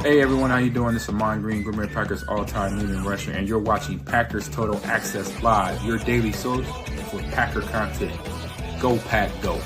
Hey everyone, how you doing? This is Amon Green, Gourmet Packers all-time leading rusher, and you're watching Packers Total Access Live, your daily source for Packer content. Go Pack, go!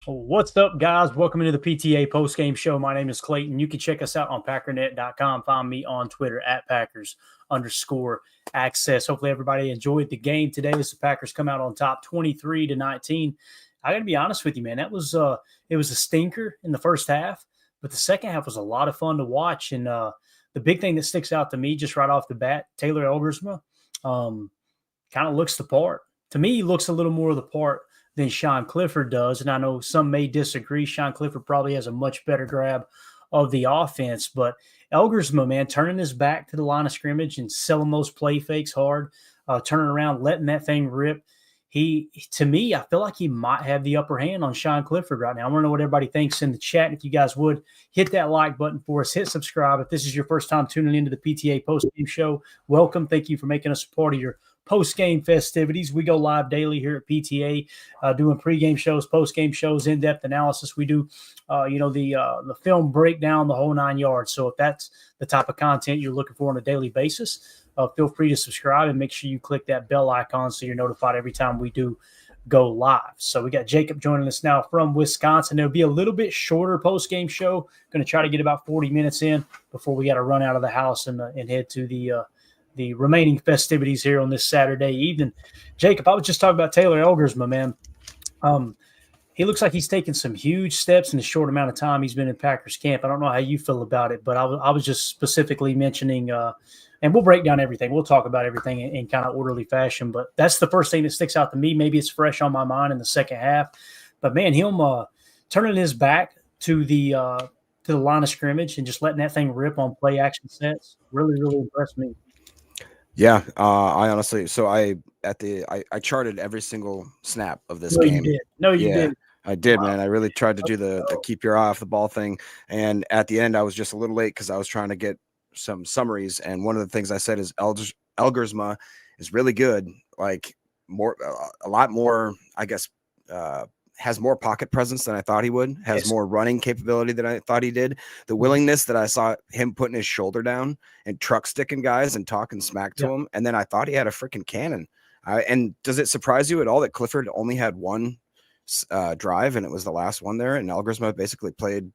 What's up, guys? Welcome into the PTA postgame show. My name is Clayton. You can check us out on packernet.com. Find me on Twitter at Packers_access. Hopefully everybody enjoyed the game today as the Packers come out on top 23-19. I got to be honest with you, man. It was a stinker in the first half, but the second half was a lot of fun to watch. And the big thing that sticks out to me just right off the bat, Taylor Elgersma kind of looks the part. To me, he looks a little more of the part than Sean Clifford does. And I know some may disagree. Sean Clifford probably has a much better grab of the offense. But Elgersma, man, turning his back to the line of scrimmage and selling those play fakes hard, turning around, letting that thing rip. To me, I feel like he might have the upper hand on Sean Clifford right now. I want to know what everybody thinks in the chat. If you guys would, hit that like button for us. Hit subscribe. If this is your first time tuning into the PTA Postgame Show, welcome. Thank you for making us a part of your post-game festivities. We go live daily here at PTA, doing pre-game shows, post-game shows, in-depth analysis. We do, the film breakdown, the whole 9 yards. So if that's the type of content you're looking for on a daily basis, feel free to subscribe and make sure you click that bell icon so you're notified every time we do go live. So we got Jacob joining us now from Wisconsin. There'll be a little bit shorter post-game show. Going to try to get about 40 minutes in before we got to run out of the house and head to the remaining festivities here on this Saturday evening. Jacob, I was just talking about Taylor Elgersma, man. He looks like he's taken some huge steps in the short amount of time he's been in Packers camp. I don't know how you feel about it, but I was just specifically mentioning, and we'll break down everything. We'll talk about everything in kind of orderly fashion, but that's the first thing that sticks out to me. Maybe it's fresh on my mind in the second half, but man, him turning his back to the line of scrimmage and just letting that thing rip on play action sets really, really impressed me. Yeah, I honestly, so I charted every single snap of this game. You did. No, you did. I did, wow. Man. I really tried to do the keep your eye off the ball thing. And at the end, I was just a little late because I was trying to get some summaries. And one of the things I said is Elgersma is really good, like a lot more, I guess, has more pocket presence than I thought he would, has more running capability than I thought he did. The willingness that I saw him putting his shoulder down and truck sticking guys and talking smack to him. And then I thought he had a freaking cannon. And does it surprise you at all that Clifford only had one drive and it was the last one there? And Elgersma basically played.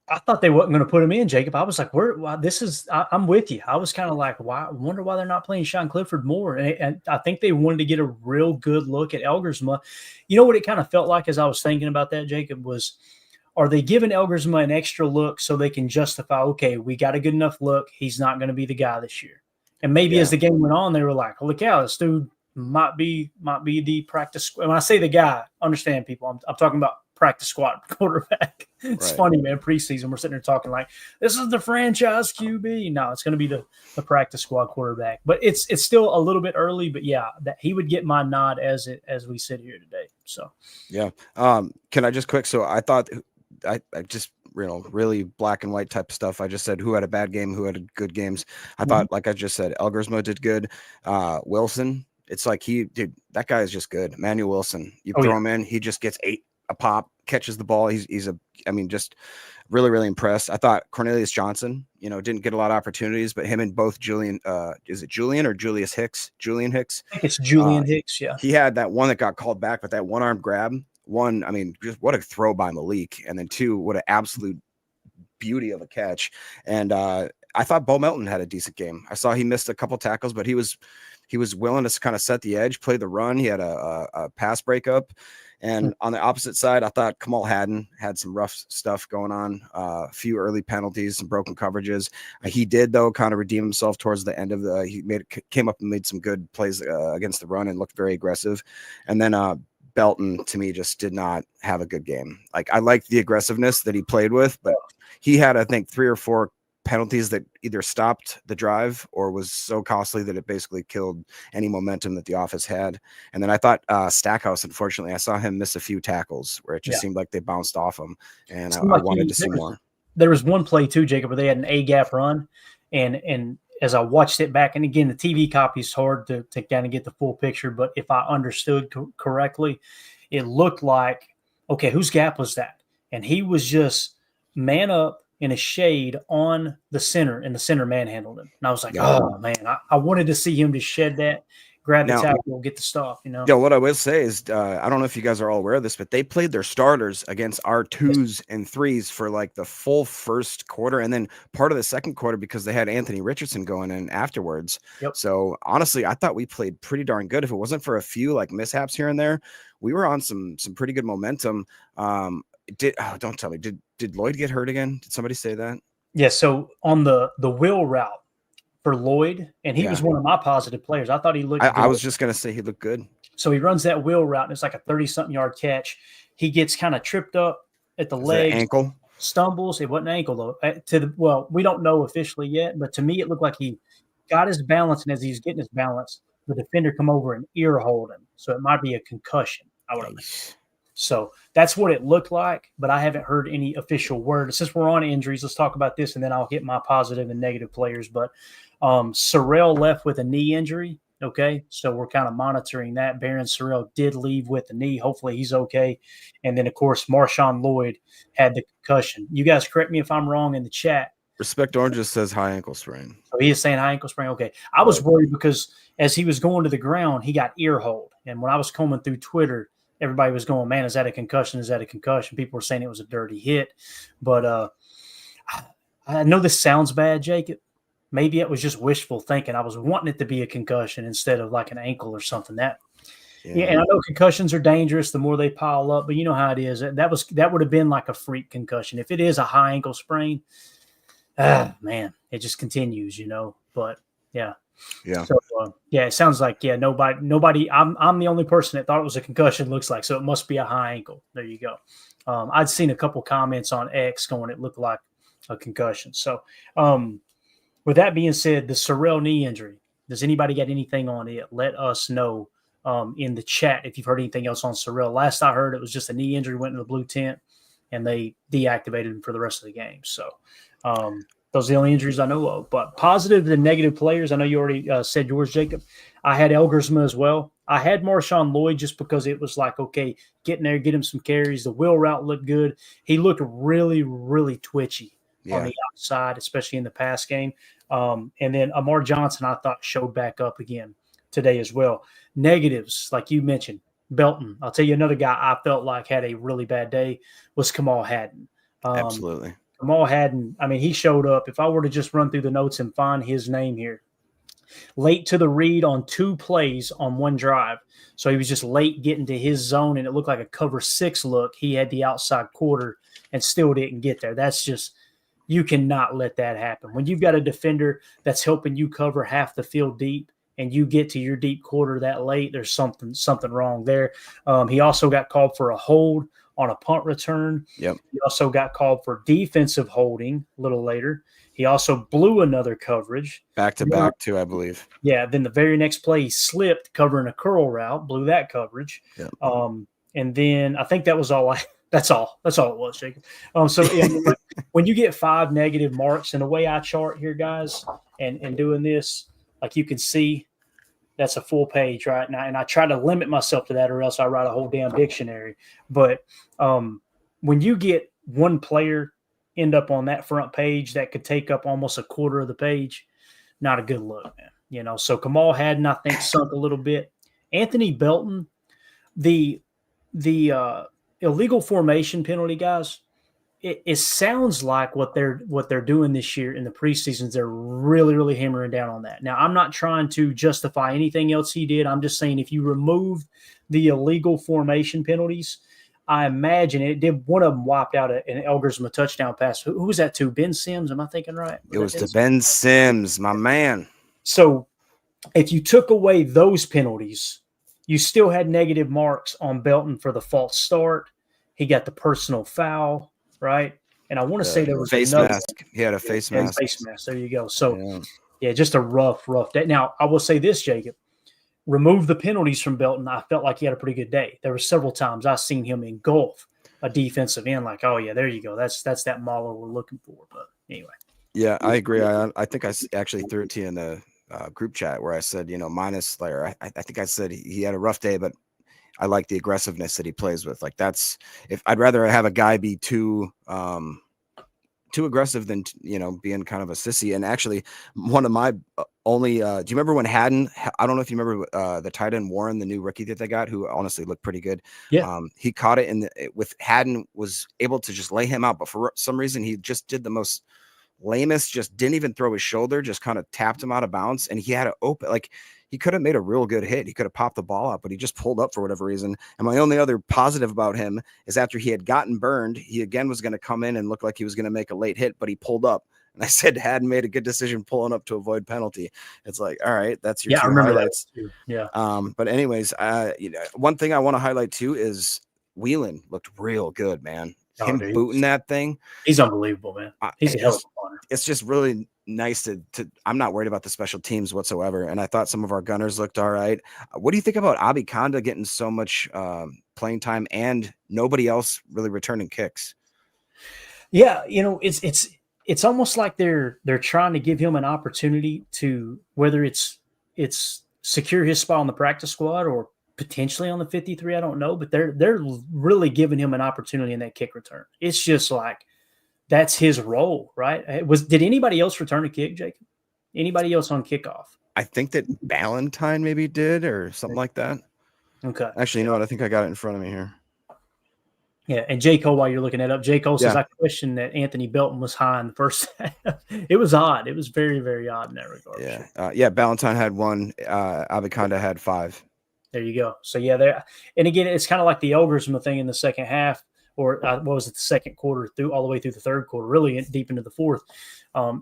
I thought they weren't going to put him in, Jacob. I was like, I'm with you. I was kind of like, I wonder why they're not playing Sean Clifford more. And I think they wanted to get a real good look at Elgersma. You know what it kind of felt like as I was thinking about that, Jacob, was, are they giving Elgersma an extra look so they can justify, okay, we got a good enough look. He's not going to be the guy this year. And maybe as the game went on, they were like, holy cow, this dude might be the practice. When I say the guy, understand people, I'm talking about practice squad quarterback. It's funny, man. Preseason, we're sitting there talking like, this is the franchise QB. No, it's going to be the practice squad quarterback. But it's still a little bit early. But yeah, that he would get my nod as we sit here today. So yeah. Can I just quick? So I thought I just really black and white type of stuff. I just said who had a bad game, who had good games. I thought, like I just said, Elgersma did good. Wilson, it's like that guy is just good. Emmanuel Wilson, you throw him in, he just gets 8 a pop, catches the ball. He's just really, really impressed. I thought Cornelius Johnson, didn't get a lot of opportunities, but him and both Julian, is it Julian or Julius Hicks? Julian Hicks. I think it's Julian Hicks. Yeah. He had that one that got called back, but that one arm grab, just what a throw by Malik. And then 2, what an absolute beauty of a catch. And I thought Bo Melton had a decent game. I saw he missed a couple tackles, but he was willing to kind of set the edge, play the run. He had a pass breakup. And on the opposite side, I thought Kamal Haddon had some rough stuff going on, a few early penalties, some broken coverages. He did, though, kind of redeem himself towards the end of came up and made some good plays against the run and looked very aggressive. And then Belton, to me, just did not have a good game. Like, I liked the aggressiveness that he played with, but he had, I think, 3 or 4 penalties that either stopped the drive or was so costly that it basically killed any momentum that the offense had. And then I thought Stackhouse, unfortunately, I saw him miss a few tackles where it just seemed like they bounced off him, and I wanted to see more. There was one play too, Jacob, where they had an A-gap run, and as I watched it back, and again, the TV copy is hard to kind of get the full picture, but if I understood correctly, it looked like, okay, whose gap was that? And he was just man up in a shade on the center, and the center manhandled him. And I was like, oh, man, I wanted to see him just shed that, grab the tackle, get the stuff, you know? Yeah, what I will say is, I don't know if you guys are all aware of this, but they played their starters against our 2s and 3s for like the full first quarter and then part of the second quarter because they had Anthony Richardson going in afterwards. Yep. So honestly, I thought we played pretty darn good. If it wasn't for a few like mishaps here and there, we were on some pretty good momentum. Don't tell me, did Lloyd get hurt again? Did somebody say that? Yeah, so on the wheel route for Lloyd, and he was one of my positive players. I thought he looked good. I was just going to say he looked good. So he runs that wheel route, and it's like a 30-something yard catch. He gets kind of tripped up at the leg. Ankle? Stumbles. It wasn't ankle, though. Well, we don't know officially yet, but to me it looked like he got his balance, and as he's getting his balance, the defender come over and ear hold him. So it might be a concussion, I would imagine. So that's what it looked like, but I haven't heard any official word. Since we're on injuries, let's talk about this, and then I'll get my positive and negative players. But Sorrell left with a knee injury, okay? So we're kind of monitoring that. Baron Sorrell did leave with the knee. Hopefully he's okay. And then, of course, Marshawn Lloyd had the concussion. You guys correct me if I'm wrong in the chat. Respect Orange just says high ankle sprain. So he is saying high ankle sprain. Okay. I was worried because as he was going to the ground, he got ear hold. And when I was combing through Twitter, everybody was going, man, is that a concussion? Is that a concussion? People were saying it was a dirty hit. But I know this sounds bad, Jacob. Maybe it was just wishful thinking. I was wanting it to be a concussion instead of like an ankle or something. And I know concussions are dangerous the more they pile up, but you know how it is. That would have been like a freak concussion. If it is a high ankle sprain, man, it just continues, you know. But yeah. So it sounds like nobody. I'm the only person that thought it was a concussion. Looks like, so it must be a high ankle. There you go. I'd seen a couple comments on X going, it looked like a concussion. So with that being said, the Sorrell knee injury. Does anybody got anything on it? Let us know in the chat if you've heard anything else on Sorrell. Last I heard, it was just a knee injury, went in the blue tent, and they deactivated him for the rest of the game. So. Those are the only injuries I know of. But positive and negative players, I know you already said yours, Jacob. I had Elgersma as well. I had Marshawn Lloyd just because it was like, okay, get in there, get him some carries. The wheel route looked good. He looked really, really twitchy on the outside, especially in the pass game. And then Amar Johnson, I thought, showed back up again today as well. Negatives, like you mentioned, Belton. I'll tell you another guy I felt like had a really bad day was Kamal Hadden. Absolutely. Kamal Hadden, I mean, he showed up. If I were to just run through the notes and find his name here, late to the read on 2 plays on 1 drive. So he was just late getting to his zone, and it looked like a cover 6 look. He had the outside quarter and still didn't get there. That's just – you cannot let that happen. When you've got a defender that's helping you cover half the field deep and you get to your deep quarter that late, there's something wrong there. He also got called for a hold on a punt return. Yep. He also got called for defensive holding a little later. He also blew another coverage. Back to back, too, I believe. Yeah, then the very next play, he slipped covering a curl route, blew that coverage. Yep. And then I think that was all that's all it was, Jacob. When you get 5 negative marks, and the way I chart here, guys, and doing this, like you can see, that's a full page right now. And I try to limit myself to that, or else I write a whole damn dictionary. But when you get one player end up on that front page that could take up almost a quarter of the page, not a good look, man. You know, so Kamal Hadden, I think, sunk a little bit. Anthony Belton, the illegal formation penalty, guys, it sounds like what they're doing this year in the preseasons. They're really, really hammering down on that. Now, I'm not trying to justify anything else he did. I'm just saying if you remove the illegal formation penalties, I imagine it did. One of them wiped out an Elgersma touchdown pass. Who was that to? Ben Sims? Am I thinking right? It was to Ben Sims, my man. So if you took away those penalties, you still had negative marks on Belton for the false start. He got the personal foul. Right. And I want to say there was face mask. He had a face mask. Face mask. There you go. So, yeah, just a rough day. Now, I will say this, Jacob. Remove the penalties from Belton. I felt like he had a pretty good day. There were several times I've seen him engulf a defensive end like, oh, yeah, there you go. That's that model we're looking for. But anyway. Yeah, I agree. I think actually threw it to you in the group chat where I said, minus Slayer. I think I said he had a rough day, but I like the aggressiveness that he plays with. Like if I'd rather have a guy be too aggressive than being kind of a sissy. And actually, one of my only do you remember when Haddon? I don't know if you remember the tight end Warren, the new rookie that they got, who honestly looked pretty good. Yeah. He caught it with Haddon, was able to just lay him out, but for some reason he just did the most lamest, just didn't even throw his shoulder, just kind of tapped him out of bounds, and he had to open, like he could have made a real good hit. He could have popped the ball out, but he just pulled up for whatever reason. And my only other positive about him is after he had gotten burned, he again was going to come in and look like he was going to make a late hit, but he pulled up. And I said, hadn't made a good decision pulling up to avoid penalty. It's like, all right, that's your two highlights. That yeah. But anyways, one thing I want to highlight too is Whelan looked real good, man. Him booting that thing. He's unbelievable, man. He's a hell of a punter. It's just really nice to I'm not worried about the special teams whatsoever. And I thought some of our gunners looked all right. What do you think about Abikonda getting so much playing time and nobody else really returning kicks? Yeah, it's almost like they're trying to give him an opportunity to, whether it's secure his spot on the practice squad or potentially on the 53, I don't know, but they're really giving him an opportunity in that kick return. It's just like that's his role, right? Did anybody else return a kick, Jacob? Anybody else on kickoff? I think that Ballantyne maybe did or something like that. Okay. Actually, you know what? I think I got it in front of me here. Yeah, and J. Cole, while you're looking that up, J. Cole says, I question that Anthony Belton was high in the first half. It was odd. It was very, very odd in that regard. Yeah. Ballantyne had 1. Abikonda had 5. There you go. So, yeah, and again, it's kind of like the Elgersma thing in the second half, or what was it, the second quarter all the way through the third quarter, really deep into the fourth.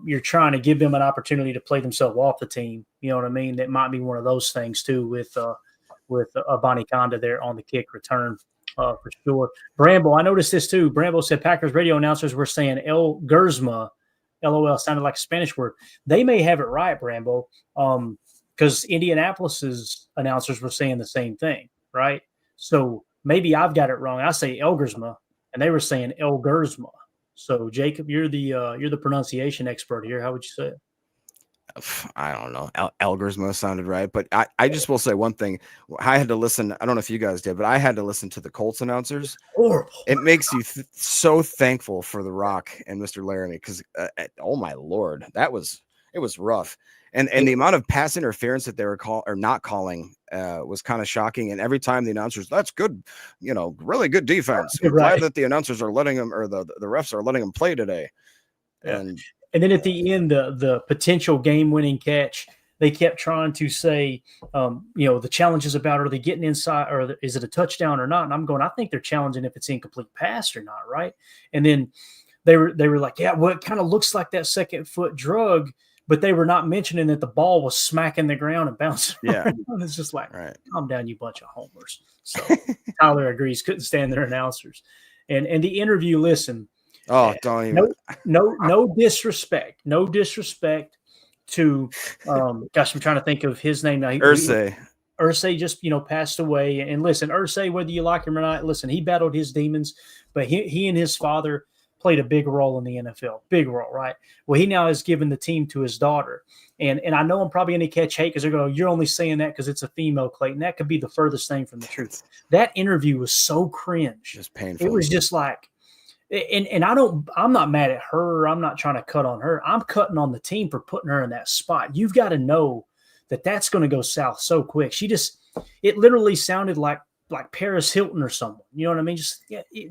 You're trying to give them an opportunity to play themselves off the team. You know what I mean? That might be one of those things, too, with Abikonda there on the kick return. For sure. Bramble, I noticed this too. Bramble said Packers radio announcers were saying El Gersma, LOL, sounded like a Spanish word. They may have it right, Bramble, because Indianapolis's announcers were saying the same thing, right? So maybe I've got it wrong. I say El Gersma, and they were saying El Gersma. So Jacob, you're the pronunciation expert here. How would you say it? I don't know. Elgersma sounded right, but I just will say one thing. I had to listen. I don't know if you guys did, but I had to listen to the Colts announcers. Horrible. It makes you so thankful for The Rock and Mr. Laramie because, oh my Lord, it was rough. And the amount of pass interference that they were not calling was kind of shocking. And every time the announcers, that's good, really good defense. I'm glad that the announcers are letting them, or the refs are letting them play today. Yeah. And then at the end, the potential game-winning catch, they kept trying to say, the challenge is about, are they getting inside, or is it a touchdown or not? And I'm going, I think they're challenging if it's incomplete pass or not, right? And then they were like, yeah, well, it kind of looks like that second foot drug, but they were not mentioning that the ball was smacking the ground and bouncing. Yeah, it's just like, right. Calm down, you bunch of homers. So Tyler agrees, couldn't stand their announcers, and the interview. Listen. Oh, don't even. No disrespect. No disrespect to, gosh, I'm trying to think of his name now. Irsay just, passed away. And listen, Irsay, whether you like him or not, listen, he battled his demons, but he and his father played a big role in the NFL. Big role, right? Well, he now has given the team to his daughter. And I know I'm probably going to catch hate because they're going, you're only saying that because it's a female, Clayton. That could be the furthest thing from the truth. That interview was so cringe. Just painful. It was just like, and I'm not mad at her. I'm not trying to cut on her. I'm cutting on the team for putting her in that spot. You've got to know that that's going to go south so quick. It literally sounded like Paris Hilton or someone. You know what I mean?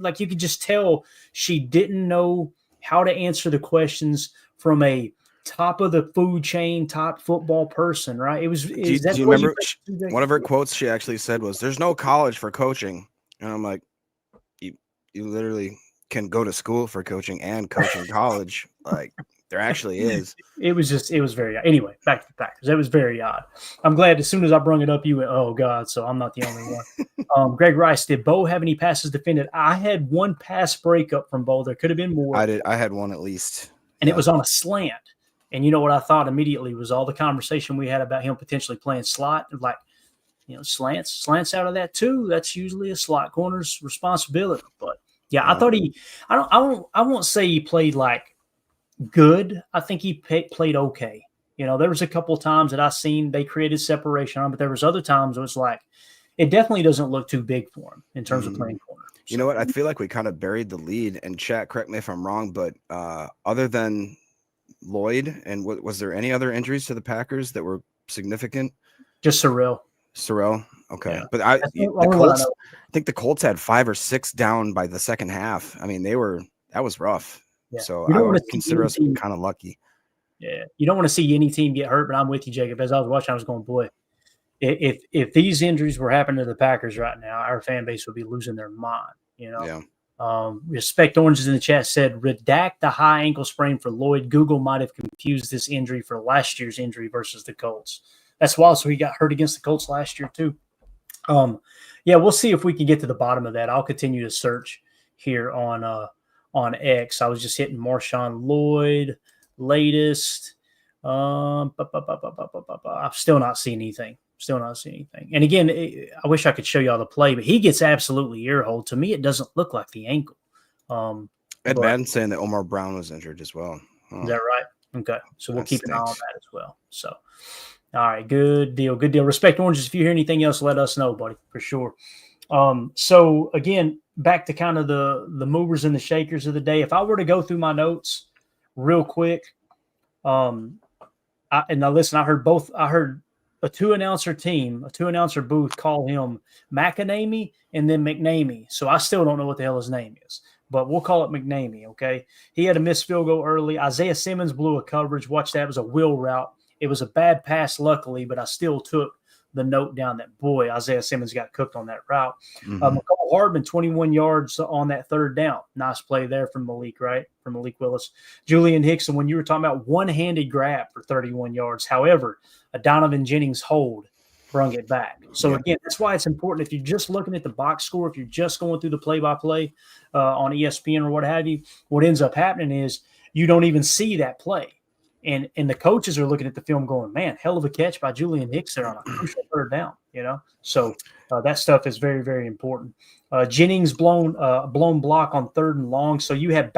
Like you could just tell she didn't know how to answer the questions from a top of the food chain, top football person, right? It was. Do you remember one of her quotes? She actually said was, "There's no college for coaching," and I'm like, you literally can go to school for coaching and coach in college. Like there actually is. It was very odd. Anyway, back to the Packers. It was very odd. I'm glad as soon as I brung it up, you went, oh God, so I'm not the only one. Greg Rice, did Bo have any passes defended? I had one pass breakup from Bo. There could have been more. I did. I had one at least. And it was on a slant. And you know what I thought immediately was all the conversation we had about him potentially playing slot. Like, slants out of that too. That's usually a slot corner's responsibility. But yeah, I thought I won't say he played like good. I think he played okay. You know, there was a couple of times that I seen they created separation on, but there was other times it was like it definitely doesn't look too big for him in terms of playing corner. You know what? I feel like we kind of buried the lead. And chat, correct me if I'm wrong, but other than Lloyd, and was there any other injuries to the Packers that were significant? Just Sorrell. Okay. Yeah. But I think the Colts had 5 or 6 down by the second half. I mean, that was rough. Yeah. So I would consider us kind of lucky. Yeah. You don't want to see any team get hurt, but I'm with you, Jacob. As I was watching, I was going, boy, if these injuries were happening to the Packers right now, our fan base would be losing their mind, you know? Yeah. Respect Oranges in the chat said, redact the high ankle sprain for Lloyd. Google might have confused this injury for last year's injury versus the Colts. That's wild. So he got hurt against the Colts last year too. Yeah, we'll see if we can get to the bottom of that. I'll continue to search here on X. I was just hitting Marshawn Lloyd latest. I've still not seen anything. And again, I wish I could show you all the play, but he gets absolutely earholed. To me, it doesn't look like the ankle. Ed Madden saying that Omar Brown was injured as well. Is that right? Okay. So we'll keep an eye on that as well. So, all right. Good deal. Respect Oranges. If you hear anything else, let us know, buddy, for sure. So again, back to kind of the movers and the shakers of the day. If I were to go through my notes real quick, and now listen, I heard a two-announcer booth call him McAnamey and then McNamee. So I still don't know what the hell his name is, but we'll call it McNamee, okay? He had a missed field goal early. Isaiah Simmons blew a coverage. Watch that. It was a wheel route. It was a bad pass, luckily, but I still took the note down that, boy, Isaiah Simmons got cooked on that route. McCall Hardman, 21 yards on that third down. Nice play there from Malik, right? From Malik Willis. Julian Hickson, when you were talking about one-handed grab for 31 yards. However, a Donovan Jennings hold brung it back. So, again, that's why it's important. If you're just looking at the box score, if you're just going through the play-by-play on ESPN or what have you, what ends up happening is you don't even see that play. And the coaches are looking at the film going, man, hell of a catch by Julian Hicks there on a crucial third down, you know? So that stuff is very, very important. Jennings blown block on 3rd and long. So you have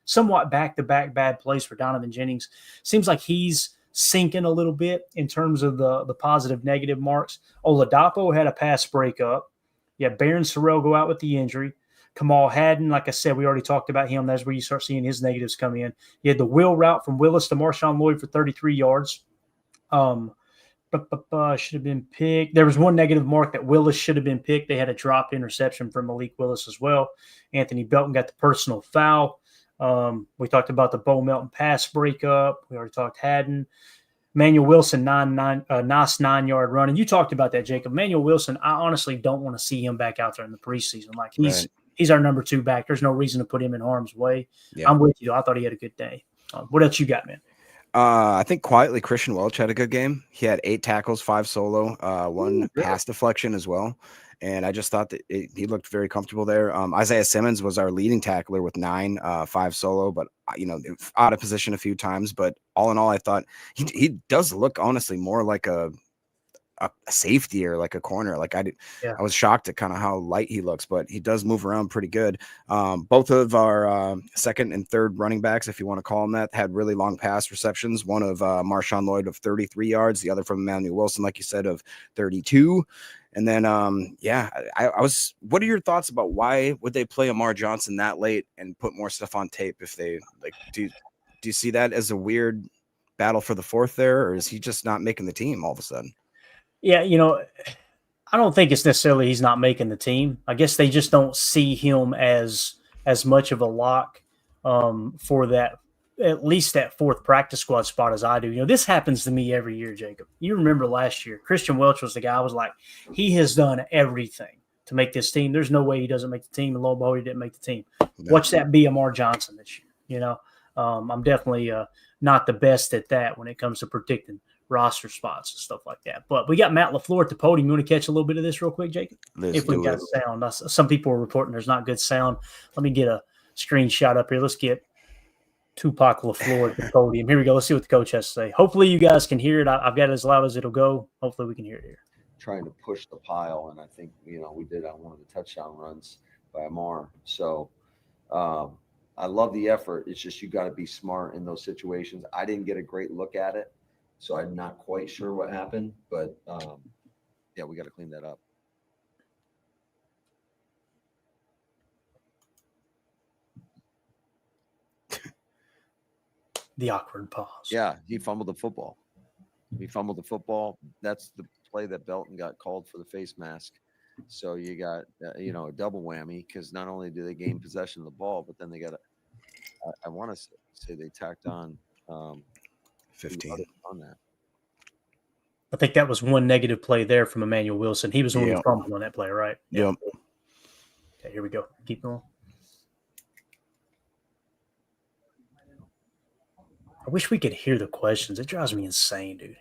somewhat back-to-back bad plays for Donovan Jennings. Seems like he's sinking a little bit in terms of the positive-negative marks. Oladapo had a pass breakup. Yeah, Baron Sorrell go out with the injury. Kamal Haddon, like I said, we already talked about him. That's where you start seeing his negatives come in. You had the wheel route from Willis to Marshawn Lloyd for 33 yards. Should have been picked. There was one negative mark that Willis should have been picked. They had a dropped interception from Malik Willis as well. Anthony Belton got the personal foul. We talked about the Bo Melton pass breakup. We already talked Haddon. Manuel Wilson, nice 9-yard run. And you talked about that, Jacob. Manuel Wilson, I honestly don't want to see him back out there in the preseason. Like he's our number 2 back. There's no reason to put him in harm's way. Yeah. I'm with you, though. I thought he had a good day. What else you got, man? I think quietly Christian Welch had a good game. He had 8 tackles, 5 solo, 1 pass deflection as well. And I just thought that he looked very comfortable there. Isaiah Simmons was our leading tackler with 9, 5 solo, but out of position a few times. But all in all, I thought he does look honestly more like a safety or like a corner. Like I was shocked at kind of how light he looks, but he does move around pretty good. Both of our second and third running backs, if you want to call them that, had really long pass receptions. One of Marshawn Lloyd of 33 yards, the other from Emmanuel Wilson, like you said, of 32. And then, what are your thoughts about why would they play Amar Johnson that late and put more stuff on tape? If they do you see that as a weird battle for the 4th there, or is he just not making the team all of a sudden? Yeah, I don't think it's necessarily he's not making the team. I guess they just don't see him as much of a lock for that, at least that 4th practice squad spot as I do. This happens to me every year, Jacob. You remember last year, Christian Welch was the guy I was like, he has done everything to make this team. There's no way he doesn't make the team. And lo and behold, he didn't make the team. No. Watch that be Amar Johnson this year. I'm definitely not the best at that when it comes to predicting roster spots and stuff like that. But we got Matt LaFleur at the podium. You want to catch a little bit of this real quick, Jacob? If we got sound. Some people are reporting there's not good sound. Let me get a screenshot up here. Let's get Tupac LaFleur at the podium. Here we go. Let's see what the coach has to say. Hopefully you guys can hear it. I've got it as loud as it'll go. Hopefully we can hear it here. Trying to push the pile, and I think we did on one of the touchdown runs by Amar. So I I love the effort. It's just you got to be smart in those situations. I didn't get a great look at it, so I'm not quite sure what happened. But yeah, we got to clean that up. The awkward pause. Yeah, he fumbled the football. That's the play that Belton got called for the face mask. So you got, a double whammy, because not only do they gain possession of the ball, but then they got I want to say they tacked on 15 on that. I think that was one negative play there from Emmanuel Wilson. He was the one who fumbled on that play, right? Yep. Okay, here we go. Keep going. I wish we could hear the questions. It drives me insane, dude.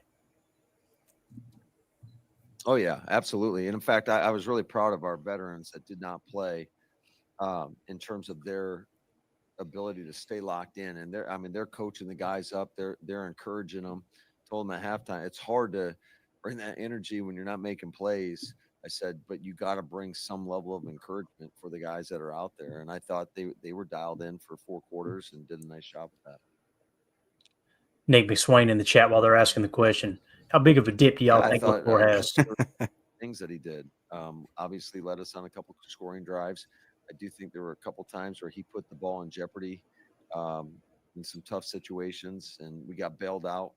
Oh, yeah, absolutely. And in fact, I was really proud of our veterans that did not play in terms of their ability to stay locked in. And they're coaching the guys up. They're encouraging them. Told them at halftime, it's hard to bring that energy when you're not making plays. I said, but you got to bring some level of encouragement for the guys that are out there. And I thought they were dialed in for 4 quarters and did a nice job with that. Nate McSwain in the chat while they're asking the question. How big of a dip do y'all think LaFleur has? Things that he did. Obviously led us on a couple scoring drives. I do think there were a couple times where he put the ball in jeopardy in some tough situations, and we got bailed out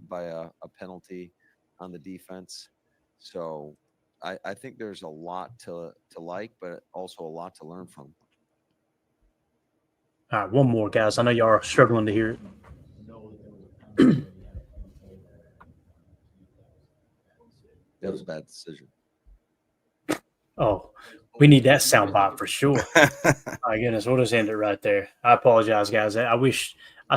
by a penalty on the defense. So I think there's a lot to like, but also a lot to learn from. All right, one more, guys. I know y'all are struggling to hear it. That was a bad decision. Oh, we need that soundbite for sure. My goodness, we'll just end it right there. I apologize, guys. I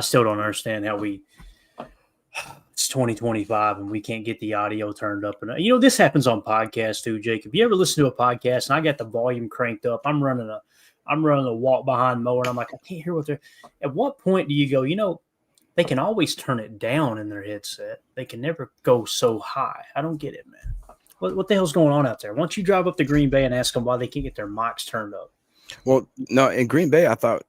still don't understand how it's 2025 and we can't get the audio turned up. And this happens on podcasts too, Jacob. You ever listen to a podcast and I got the volume cranked up? I'm running a walk behind mower and I'm like, I can't hear what they're. At what point do you go, they can always turn it down in their headset. They can never go so high. I don't get it, man. What the hell's going on out there? Once you drive up to Green Bay and ask them why they can't get their mics turned up. Well, no, in Green Bay, I thought,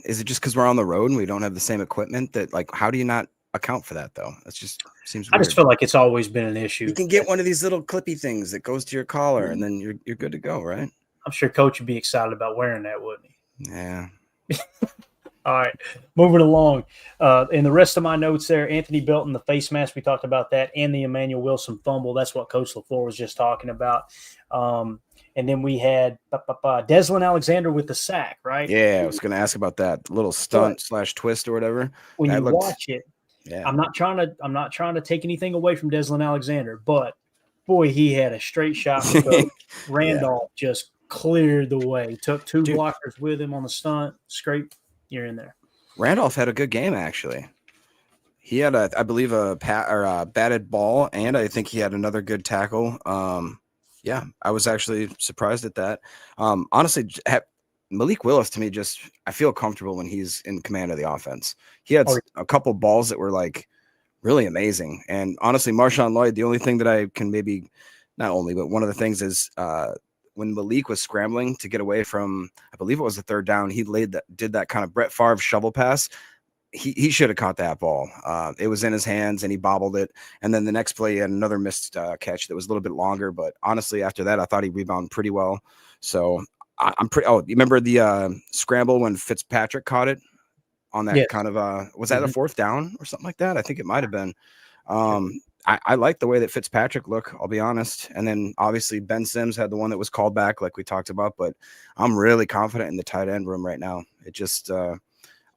is it just because we're on the road and we don't have the same equipment that, how do you not account for that, though? That just seems weird. I just feel like it's always been an issue. You can get one of these little clippy things that goes to your collar and then you're good to go, right? I'm sure Coach would be excited about wearing that, wouldn't he? Yeah. All right, moving along. In the rest of my notes there, Anthony Belton, the face mask, we talked about that, and the Emmanuel Wilson fumble. That's what Coach LaFleur was just talking about. And then we had Deslin Alexander with the sack, right? Yeah, I was going to ask about that little stunt / twist or whatever. When you watch it, yeah. I'm not trying to take anything away from Deslin Alexander, but boy, he had a straight shot. Randolph just cleared the way. Took 2 blockers with him on the stunt. Scrape. You're in there. Randolph had a good game, actually. He had I believe a batted ball, and I think he had another good tackle. Yeah, I was actually surprised at that. Honestly, Malik Willis, to me, I feel comfortable when he's in command of the offense. He had a couple balls that were really amazing. And honestly, Marshawn Lloyd, the only thing that I can but one of the things is when Malik was scrambling to get away from, I believe it was the 3rd down, he did that kind of Brett Favre shovel pass. He should have caught that ball. It was in his hands and he bobbled it. And then the next play, he had another missed catch that was a little bit longer. But honestly, after that, I thought he rebounded pretty well. So I'm pretty. Oh, you remember the scramble when Fitzpatrick caught it on that kind of was that a 4th down or something like that? I think it might have been. I like the way that Fitzpatrick looked, I'll be honest. And then obviously Ben Sims had the one that was called back like we talked about, but I'm really confident in the tight end room right now. It just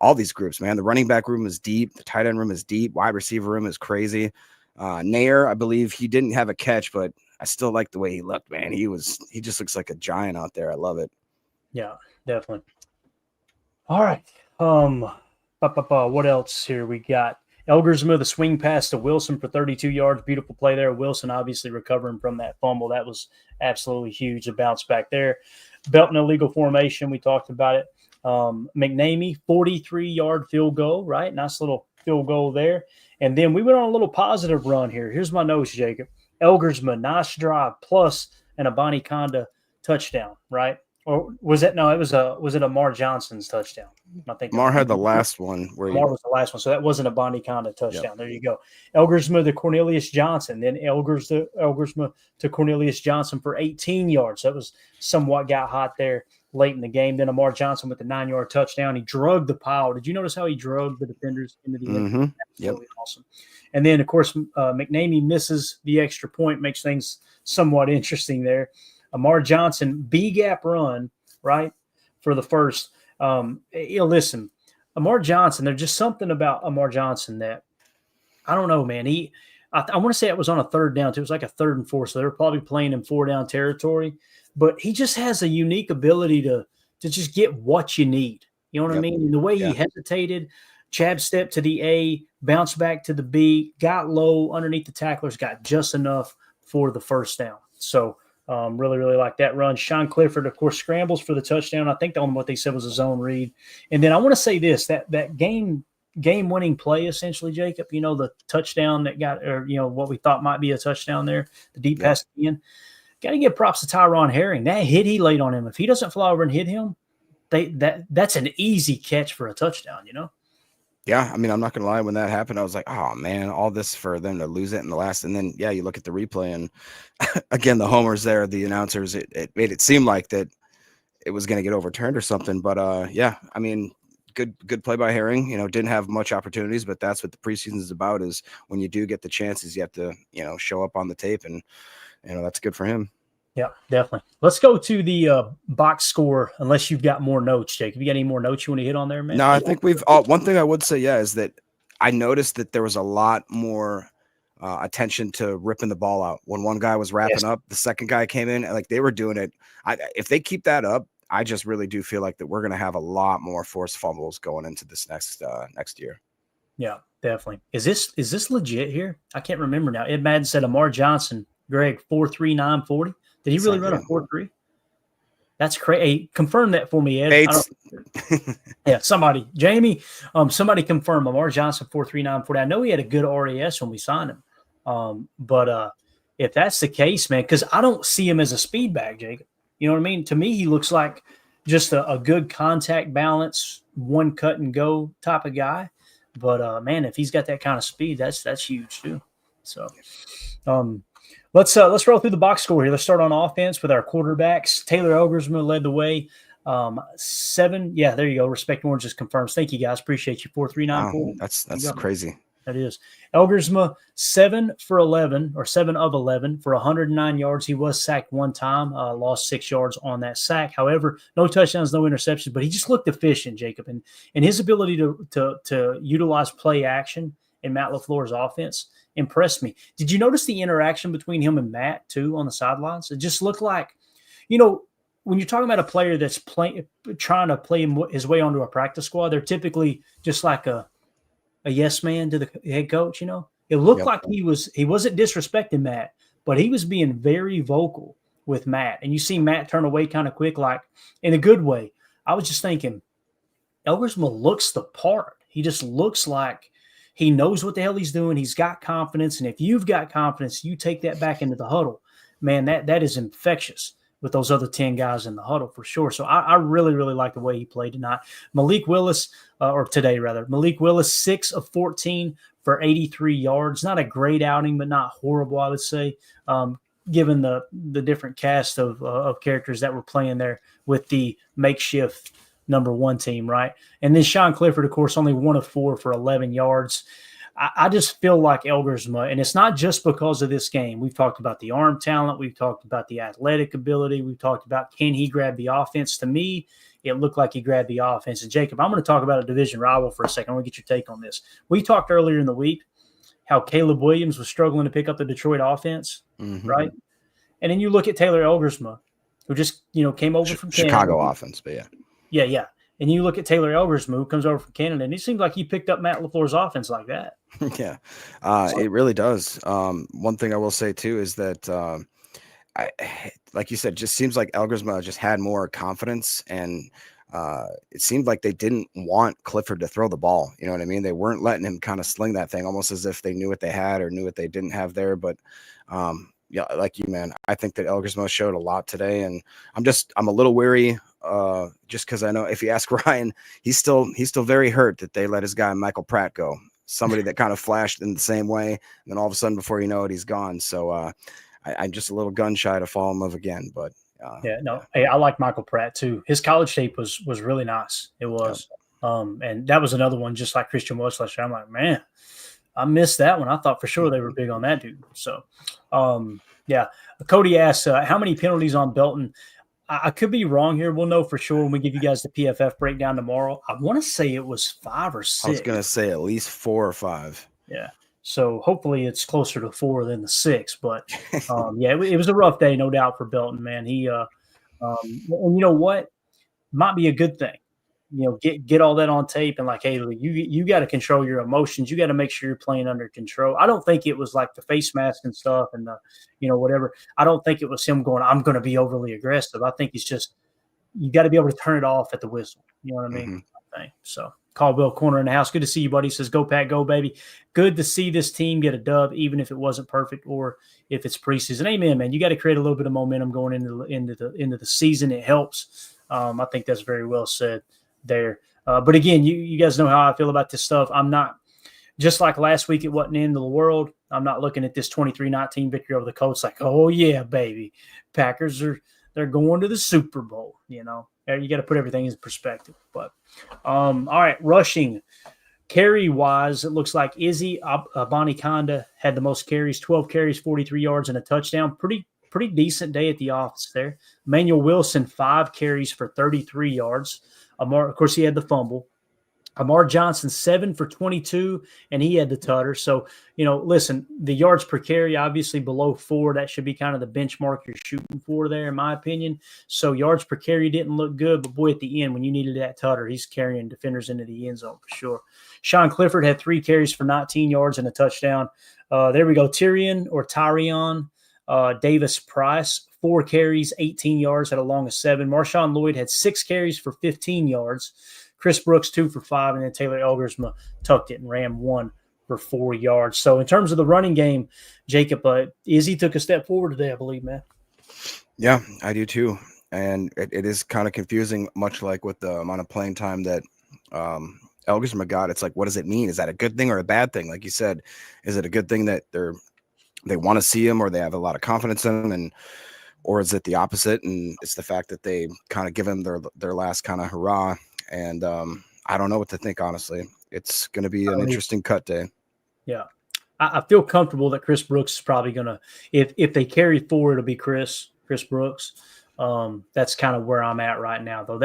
all these groups, man. The running back room is deep. The tight end room is deep. Wide receiver room is crazy. Nair, I believe he didn't have a catch, but I still like the way he looked, man. He just looks like a giant out there. I love it. Yeah, definitely. All right. What else here we got? Elgersma, the swing pass to Wilson for 32 yards. Beautiful play there. Wilson obviously recovering from that fumble. That was absolutely huge. A bounce back there. Belton illegal formation. We talked about it. McNamee, 43-yard field goal, right? Nice little field goal there. And then we went on a little positive run here. Here's my notes, Jacob. Elgersma, nice drive, plus an Abani Conda touchdown, right? Or was it? No, it was it Amar Johnson's touchdown? I think Mar had the last one where Amar was the last one, so that wasn't a Bondi Conda touchdown. Yep. There you go. Elgersma to Cornelius Johnson, then Elgersma to Cornelius Johnson for 18 yards. That was somewhat got hot there late in the game. Then Amar Johnson with the 9-yard touchdown. He drugged the pile. Did you notice how he drugged the defenders into the end? Absolutely awesome. And then, of course, McNamee misses the extra point, makes things somewhat interesting there. Amar Johnson, B-gap run, right, for the first. Listen, Amar Johnson, there's just something about Amar Johnson that, I don't know, man. I want to say it was on a third down, too. It was like a 3rd and 4, so they were probably playing in 4-down territory. But he just has a unique ability to just get what you need. You know what I mean? And the way he hesitated, jab step to the A, bounce back to the B, got low underneath the tacklers, got just enough for the first down. So, really, really like that run. Sean Clifford, of course, scrambles for the touchdown. I think what they said was a zone read. And then I want to say this, that game-winning play, essentially, Jacob, the touchdown that got, or, what we thought might be a touchdown there, the deep pass in. Got to give props to Tyron Herring. That hit he laid on him. If he doesn't fly over and hit him, that's an easy catch for a touchdown, Yeah, I mean, I'm not going to lie. When that happened, I was like, oh, man, all this for them to lose it in the last. And then, you look at the replay and, again, the homers there, the announcers, it made it seem like that it was going to get overturned or something. But, I mean, good play by Herring. Didn't have much opportunities, but that's what the preseason is about, is when you do get the chances, you have to, show up on the tape. And, that's good for him. Yeah, definitely. Let's go to the box score, unless you've got more notes, Jake. Have you got any more notes you want to hit on there, man? No, I think we've one thing I would say, is that I noticed that there was a lot more attention to ripping the ball out. When one guy was wrapping up, the second guy came in, and like they were doing it. If they keep that up, I just really do feel like that we're going to have a lot more forced fumbles going into this next year. Yeah, definitely. Is this legit here? I can't remember now. Ed Madden said Amar Johnson, Greg, 4.3940. Did he really run a 4.3? That's crazy. Hey, confirm that for me, Ed. Yeah, somebody, Jamie, somebody confirm Amar Johnson 4.3940. I know he had a good RAS when we signed him, but if that's the case, man, because I don't see him as a speed back, Jacob. You know what I mean? To me, he looks like just a good contact balance, one cut and go type of guy. But man, if he's got that kind of speed, that's huge too. So, let's roll through the box score here. Let's start on offense with our quarterbacks. Taylor Elgersma led the way. 7. Yeah, there you go. Respect Orange just confirms. Thank you, guys. Appreciate you. 4.3940. Wow, that's crazy. That is. Elgersma, 7 of 11 for 109 yards. He was sacked one time, lost 6 yards on that sack. However, no touchdowns, no interceptions, but he just looked efficient, Jacob. And his ability to utilize play action in Matt LaFleur's offense impressed me. Did you notice the interaction between him and Matt, too, on the sidelines? It just looked like, when you're talking about a player that's trying to play his way onto a practice squad, they're typically just like a yes man to the head coach. It looked like he wasn't disrespecting Matt, but he was being very vocal with Matt. And you see Matt turn away kind of quick, like in a good way. I was just thinking, Elgersma looks the part. He just looks like he knows what the hell he's doing. He's got confidence. And if you've got confidence, you take that back into the huddle. Man, that is infectious with those other 10 guys in the huddle for sure. So I really, really like the way he played tonight. Malik Willis, 6 of 14 for 83 yards. Not a great outing, but not horrible, I would say, given the different cast of characters that were playing there with the makeshift number 1 team, right? And then Sean Clifford, of course, only 1 of 4 for 11 yards. I just feel like Elgersma, and it's not just because of this game. We've talked about the arm talent. We've talked about the athletic ability. We've talked about, can he grab the offense? To me, it looked like he grabbed the offense. And, Jacob, I'm going to talk about a division rival for a second. I want to get your take on this. We talked earlier in the week how Caleb Williams was struggling to pick up the Detroit offense, right? And then you look at Taylor Elgersma, who just, came over from Chicago Canada. Offense, but yeah. Yeah. And you look at Taylor Elgersma, who comes over from Canada, and it seems like he picked up Matt LaFleur's offense like that. Yeah, it really does. One thing I will say, too, is that, like you said, just seems like Elgersma just had more confidence, and it seemed like they didn't want Clifford to throw the ball. You know what I mean? They weren't letting him kind of sling that thing, almost as if they knew what they had or knew what they didn't have there. But yeah, like you, man, I think that Elgersmo showed a lot today, and I'm a little weary, just because I know if you ask Ryan, he's still very hurt that they let his guy Michael Pratt go, somebody that kind of flashed in the same way, and then all of a sudden, before you know it, he's gone. So I'm just a little gun shy to fall in love again, but Hey, I like Michael Pratt too. His college tape was really nice. It was, and that was another one just like Christian was last year. I'm like, man, I missed that one. I thought for sure they were big on that dude. So, yeah. Cody asks, how many penalties on Belton? I could be wrong here. We'll know for sure when we give you guys the PFF breakdown tomorrow. I want to say it was 5 or 6. I was going to say at least 4 or 5. Yeah. So hopefully it's closer to 4 than the 6. But, yeah, it was a rough day, no doubt, for Belton, man. He, and you know what? Might be a good thing. You know, get all that on tape and like, hey, you got to control your emotions. You got to make sure you're playing under control. I don't think it was like the face mask and stuff and the, whatever. I don't think it was him going, I'm going to be overly aggressive. I think it's just you got to be able to turn it off at the whistle. You know what I mean? Mm-hmm. So Caldwell Corner in the house. Good to see you, buddy. Says go Pack, go baby. Good to see this team get a dub, even if it wasn't perfect or if it's preseason. Amen, man. You got to create a little bit of momentum going into the season. It helps. I think that's very well said there. But again, you guys know how I feel about this stuff. I'm not, just like last week, it wasn't the end of the world. I'm not looking at this 23-19 victory over the Colts like, oh yeah, baby, Packers they're going to the Super Bowl. You got to put everything in perspective. But all right, rushing carry wise, it looks like Izzy Abanikanda had the most carries, 12 carries, 43 yards, and a touchdown. Pretty decent day at the office there. Emmanuel Wilson, 5 carries for 33 yards. Of course, he had the fumble. Amar Johnson, 7 for 22, and he had the tutter. So, listen, the yards per carry, obviously below 4, that should be kind of the benchmark you're shooting for there, in my opinion. So yards per carry didn't look good, but boy, at the end, when you needed that tutter, he's carrying defenders into the end zone for sure. Sean Clifford had 3 carries for 19 yards and a touchdown. There we go. Tyrion Davis Price, 4 carries, 18 yards, had a long of 7. Marshawn Lloyd had 6 carries for 15 yards. Chris Brooks, 2 for 5, and then Taylor Elgersma tucked it and ran 1 for 4 yards. So in terms of the running game, Jacob, Izzy took a step forward today, I believe, man. Yeah, I do too. And it is kind of confusing, much like with the amount of playing time that Elgersma got. It's like, what does it mean? Is that a good thing or a bad thing? Like you said, is it a good thing that they want to see him or they have a lot of confidence in him, or is it the opposite? And it's the fact that they kind of give him their last kind of hurrah. And I don't know what to think, honestly. It's going to be an interesting cut day. Yeah. I feel comfortable that Chris Brooks is probably going to, if they carry forward, it'll be Chris Brooks. That's kind of where I'm at right now, though.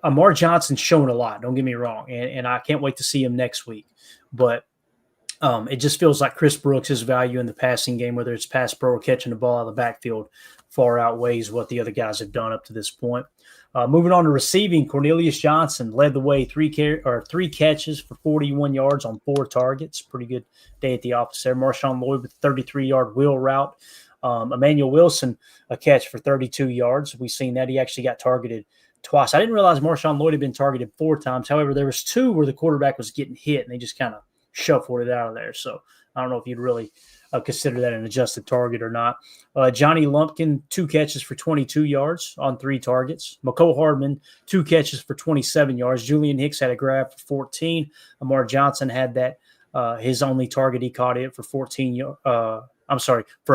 Amar Johnson's showing a lot. Don't get me wrong. And I can't wait to see him next week. But it just feels like Chris Brooks' value in the passing game, whether it's pass pro or catching the ball out of the backfield, far outweighs what the other guys have done up to this point. Moving on to receiving, Cornelius Johnson led the way, 3 catches for 41 yards on 4 targets. Pretty good day at the office there. Marshawn Lloyd with a 33-yard wheel route. Emmanuel Wilson, a catch for 32 yards. We've seen that. He actually got targeted twice. I didn't realize Marshawn Lloyd had been targeted 4 times. However, there was 2 where the quarterback was getting hit, and they just kind of shuffled it out of there. So I don't know if you'd really consider that an adjusted target or not. Johnny Lumpkin, 2 catches for 22 yards on 3 targets. McCole Hardman, 2 catches for 27 yards. Julian Hicks had a grab for 14. Amar Johnson had that his only target. He caught it for for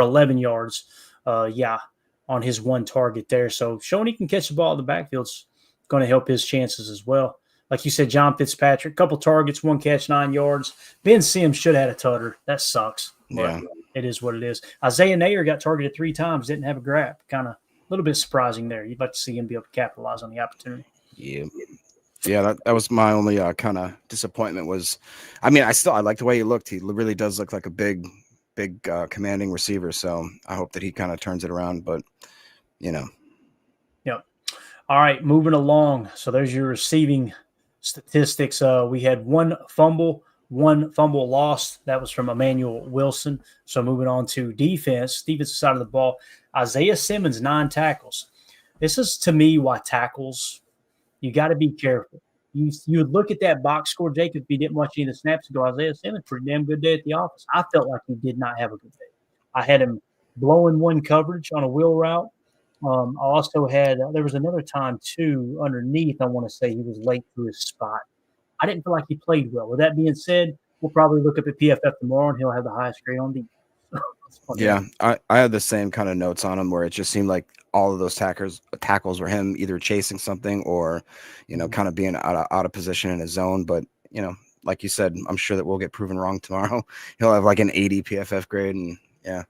11 yards. On his 1 target there. So showing he can catch the ball in the backfield's going to help his chances as well. Like you said, John Fitzpatrick, couple targets, 1 catch, 9 yards. Ben Sims should have had a tutter. That sucks. Yeah. It is what it is. Isaiah Nayer got targeted 3 times, didn't have a grab. Kind of a little bit surprising there. You'd like to see him be able to capitalize on the opportunity. Yeah. Yeah, that was my only kind of disappointment was, I like the way he looked. He really does look like a big commanding receiver. So I hope that he kind of turns it around, but Yep. All right, moving along. So there's your receiving statistics. We had 1 fumble lost. That was from Emmanuel Wilson. So moving on to defensive side of the ball, Isaiah Simmons, 9 tackles. This is, to me, why tackles, you got to be careful. You would look at that box score, Jacob, if you didn't watch any of the snaps, and go, Isaiah Simmons, pretty damn good day at the office. I felt like he did not have a good day. I had him blowing one coverage on a wheel route. I also had there was another time too underneath. I want to say he was late to his spot. I didn't feel like he played well. With that being said, we'll probably look up at PFF tomorrow, and he'll have the highest grade on defense. Yeah, I had the same kind of notes on him where it just seemed like all of those tackles were him either chasing something or, kind of being out of position in his zone. But, like you said, I'm sure that we'll get proven wrong tomorrow. He'll have like an 80 PFF grade, and yeah.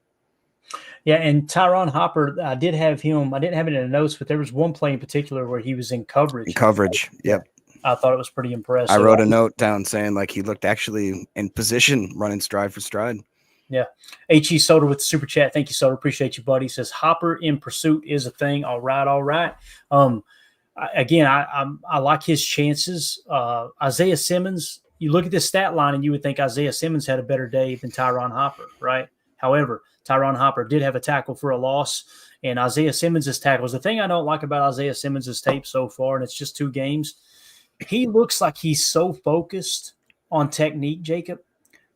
Yeah, and Tyron Hopper, I didn't have it in the notes, but there was one play in particular where he was in coverage. Yep. I thought it was pretty impressive. I wrote a note down saying like he looked actually in position running stride for stride. Yeah. H.E. Soder with the super chat. Thank you, Soder. Appreciate you, buddy. Says Hopper in pursuit is a thing. All right. I like his chances. Isaiah Simmons, you look at this stat line and you would think Isaiah Simmons had a better day than Tyron Hopper, right? However, Tyron Hopper did have a tackle for a loss, and Isaiah Simmons' tackles. The thing I don't like about Isaiah Simmons' tape so far, and it's just 2 games, he looks like he's so focused on technique, Jacob,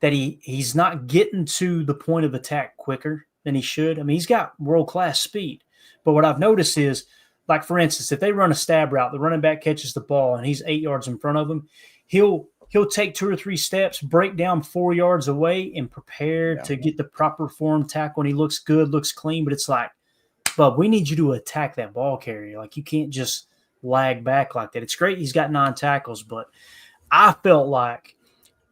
that he's not getting to the point of attack quicker than he should. I mean, he's got world-class speed. But what I've noticed is, like, for instance, if they run a stab route, the running back catches the ball and he's 8 yards in front of him, he'll take 2 or 3 steps, break down 4 yards away, and prepare to get the proper form tackle. And he looks good, looks clean. But it's like, Bub, we need you to attack that ball carrier. Like, you can't just lag back like that. It's great he's got 9 tackles, but I felt like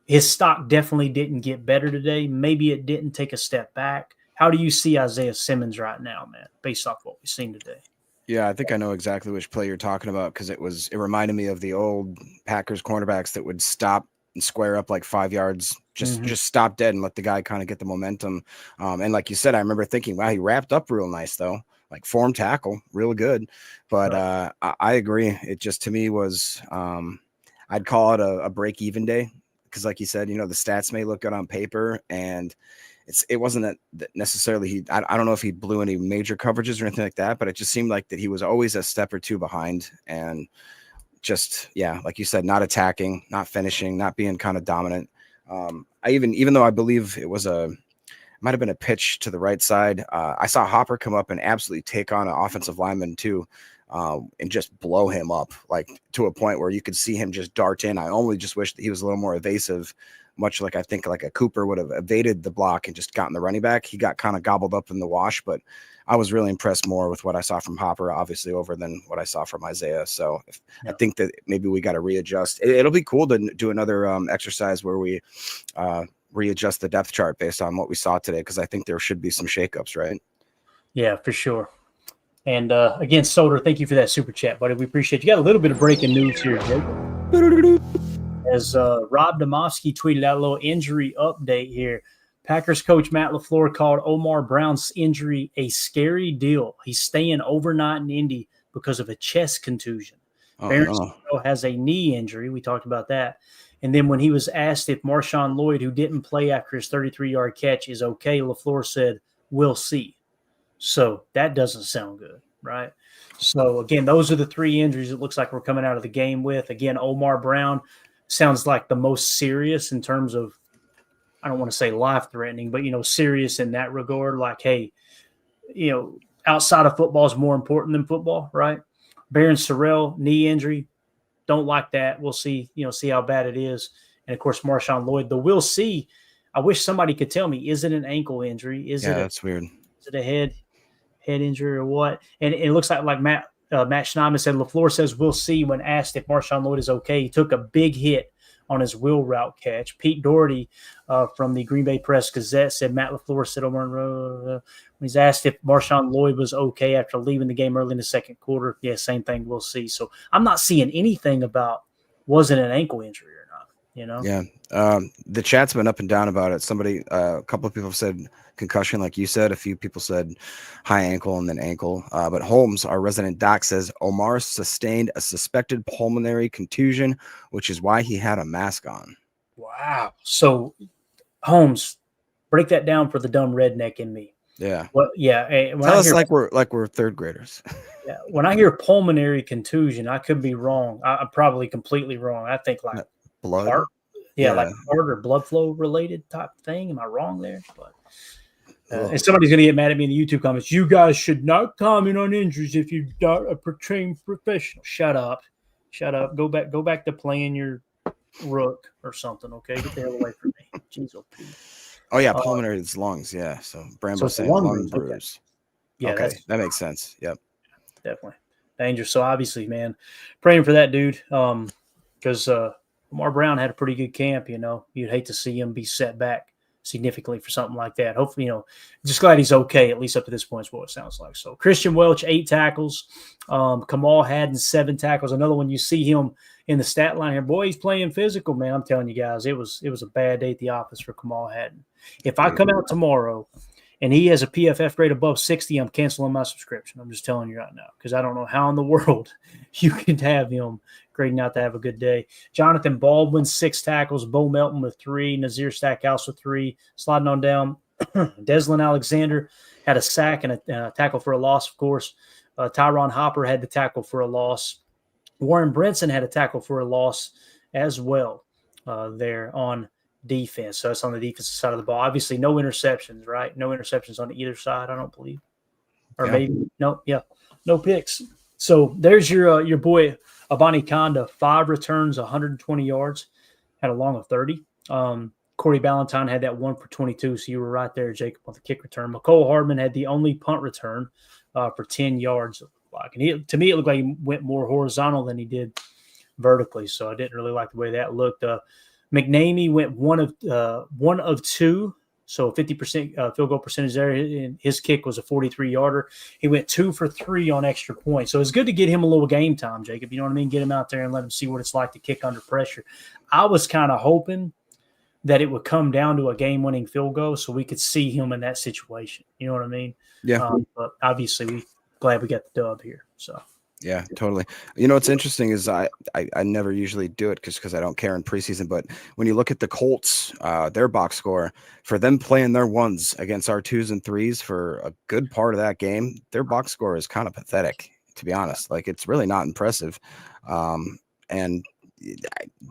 his stock definitely didn't get better today. Maybe it didn't take a step back. How do you see Isaiah Simmons right now, man, based off what we've seen today? Yeah, I think I know exactly which play you're talking about because it reminded me of the old Packers cornerbacks that would stop and square up like 5 yards, just stop dead and let the guy kind of get the momentum. And like you said, I remember thinking, wow, he wrapped up real nice though, like form tackle, real good. But I agree. It just to me was I'd call it a break-even day. Because like you said, the stats may look good on paper, and it wasn't that necessarily I don't know if he blew any major coverages or anything like that, but it just seemed like that he was always a step or 2 behind, and just, like you said, not attacking, not finishing, not being kind of dominant. Even though I believe it might have been a pitch to the right side, I saw Hopper come up and absolutely take on an offensive lineman too. And just blow him up, like to a point where you could see him just dart in. I only just wish that he was a little more evasive, much like I think like a Cooper would have evaded the block and just gotten the running back. He got kind of gobbled up in the wash, but I was really impressed more with what I saw from Hopper, obviously, over than what I saw from Isaiah. So I think that maybe we got to readjust. It'll be cool to do another exercise where we readjust the depth chart based on what we saw today, because I think there should be some shakeups, right? Yeah, for sure. And again, Soder, thank you for that super chat, buddy. We appreciate you. Got a little bit of breaking news here, Jake. As Rob Domofsky tweeted out a little injury update here. Packers coach Matt LaFleur called Omar Brown's injury a scary deal. He's staying overnight in Indy because of a chest contusion. Barron has a knee injury. We talked about that. And then when he was asked if Marshawn Lloyd, who didn't play after his 33-yard catch, is okay, LaFleur said, "We'll see." So that doesn't sound good, right? So, again, those are the 3 injuries it looks like we're coming out of the game with. Again, Omar Brown sounds like the most serious in terms of, I don't want to say life-threatening, but, serious in that regard. Like, hey, outside of football is more important than football, right? Barron Sorrell, knee injury, don't like that. We'll see, see how bad it is. And, of course, Marshawn Lloyd, we'll see. I wish somebody could tell me, is it an ankle injury? That's weird. Is it a head injury or what? And it looks like Matt Schneidman said, LaFleur says we'll see when asked if Marshawn Lloyd is okay. He took a big hit on his wheel route catch. Pete Doherty from the Green Bay Press-Gazette said Matt LaFleur said when he's asked if Marshawn Lloyd was okay after leaving the game early in the second quarter. Yeah, same thing. We'll see. So I'm not seeing anything about was it an ankle injury or not, Yeah. The chat's been up and down about it. A couple of people have said concussion, like you said. A few people said high ankle and then ankle. But Holmes, our resident doc, says Omar sustained a suspected pulmonary contusion, which is why he had a mask on. Wow. So, Holmes, break that down for the dumb redneck in me. Yeah. Well, yeah. Tell us like we're third graders. Yeah. When I hear pulmonary contusion, I could be wrong. I'm probably completely wrong. I think like blood. Heart, like heart or blood flow related type thing. Am I wrong there? But And somebody's going to get mad at me in the YouTube comments. You guys should not comment on injuries if you're not a trained professional. Shut up. Go back to playing your rook or something. Okay, get the hell away from me. Jeez, Oh yeah, pulmonary is lungs. Yeah, so Brambo's saying lung bruise. Yeah, okay, that makes sense. Yep, definitely dangerous. So obviously, man, praying for that dude. Because Lamar Brown had a pretty good camp. You'd hate to see him be set back significantly for something like that. Hopefully, just glad he's okay, at least up to this point is what it sounds like. So Christian Welch, 8 tackles. Kamal Hadden, 7 tackles. Another one, you see him in the stat line here. Boy, he's playing physical, man. I'm telling you guys, it was a bad day at the office for Kamal Hadden. If I come out tomorrow and he has a PFF grade above 60, I'm canceling my subscription. I'm just telling you right now, because I don't know how in the world you can have him grading out to have a good day. Jonathan Baldwin, 6 tackles. Bo Melton with 3. Nazir Stackhouse with 3. Sliding on down, Deslin Alexander had a sack and a tackle for a loss, of course. Tyron Hopper had the tackle for a loss. Warren Brinson had a tackle for a loss as well there on defense. So that's on the defensive side of the ball. Obviously, no interceptions, right? No interceptions on either side, I don't believe. Or maybe no picks. So there's your boy Abani Konda, 5 returns, 120 yards, had a long of 30. Corey Ballantyne had that 1 for 22, so you were right there, Jacob, on the kick return. McCole Hardman had the only punt return for 10 yards. And to me, it looked like he went more horizontal than he did vertically, so I didn't really like the way that looked. McNamee went 1 of 2, so 50% field goal percentage there. And his kick was a 43-yarder. He went 2 for 3 on extra points. So it's good to get him a little game time, Jacob. You know what I mean? Get him out there and let him see what it's like to kick under pressure. I was kind of hoping that it would come down to a game-winning field goal so we could see him in that situation. You know what I mean? Yeah. But obviously, we're glad we got the dub here. So. Yeah, totally. What's interesting is I never usually do it because I don't care in preseason. But when you look at the Colts, their box score, for them playing their 1s against our 2s and 3s for a good part of that game, their box score is kind of pathetic, to be honest. Like, it's really not impressive. And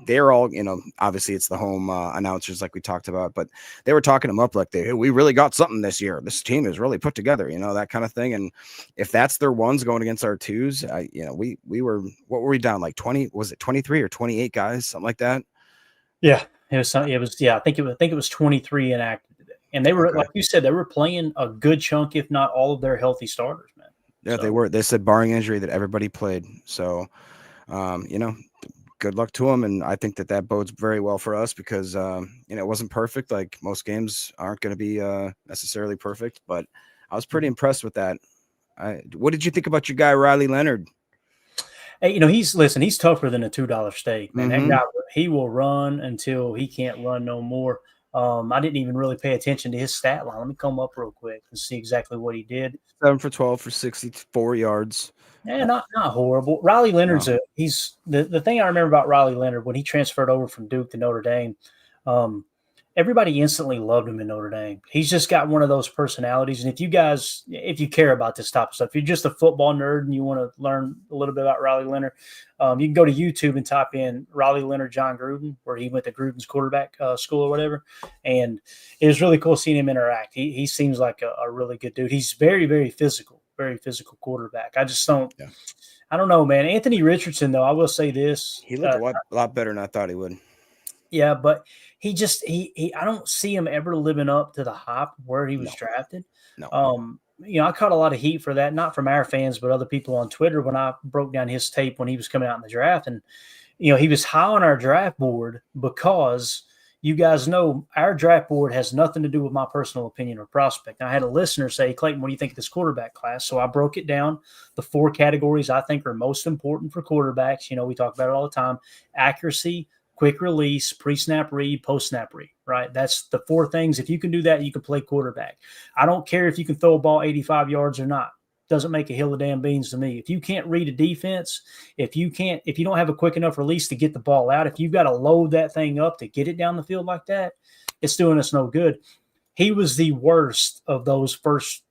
they're all, obviously it's the home announcers like we talked about, but they were talking them up like we really got something this year. This team is really put together, that kind of thing. And if that's their 1s going against our 2s, we were, what were we down? Like 20, was it 23 or 28 guys? Something like that. Yeah, I think it was 23 inactive today. And they were, like you said, they were playing a good chunk, if not all of their healthy starters, man. Yeah, they were. They said barring injury that everybody played. So, good luck to them, and I think that bodes very well for us because it wasn't perfect. Like, most games aren't going to be necessarily perfect, but I was pretty impressed with that. What did you think about your guy Riley Leonard? Hey, he's tougher than a $2 steak, man. That guy, he will run until he can't run no more. I didn't even really pay attention to his stat line. Let me come up real quick and see exactly what he did. 7 for 12 for 64 yards. Yeah, not horrible. Riley Leonard's he's the thing I remember about Riley Leonard when he transferred over from Duke to Notre Dame. Everybody instantly loved him in Notre Dame. He's just got one of those personalities. And if you care about this type of stuff, if you're just a football nerd and you want to learn a little bit about Riley Leonard, you can go to YouTube and type in Riley Leonard, John Gruden, where he went to Gruden's quarterback school or whatever. And it was really cool seeing him interact. He seems like a really good dude. He's very, very physical quarterback. I just don't. Yeah. I don't know, man. Anthony Richardson, though, I will say this. He looked a lot better than I thought he would. Yeah, but he I don't see him ever living up to the hype where he was drafted. No. I caught a lot of heat for that, not from our fans, but other people on Twitter when I broke down his tape when he was coming out in the draft. And, he was high on our draft board because you guys know our draft board has nothing to do with my personal opinion or prospect. And I had a listener say, Clayton, what do you think of this quarterback class? So I broke it down. The 4 categories I think are most important for quarterbacks. We talk about it all the time. Accuracy, quick release, pre-snap read, post-snap read, right? That's the 4 things. If you can do that, you can play quarterback. I don't care if you can throw a ball 85 yards or not. Doesn't make a hill of damn beans to me. If you can't read a defense, if you don't have a quick enough release to get the ball out, if you've got to load that thing up to get it down the field like that, it's doing us no good. He was the worst of those first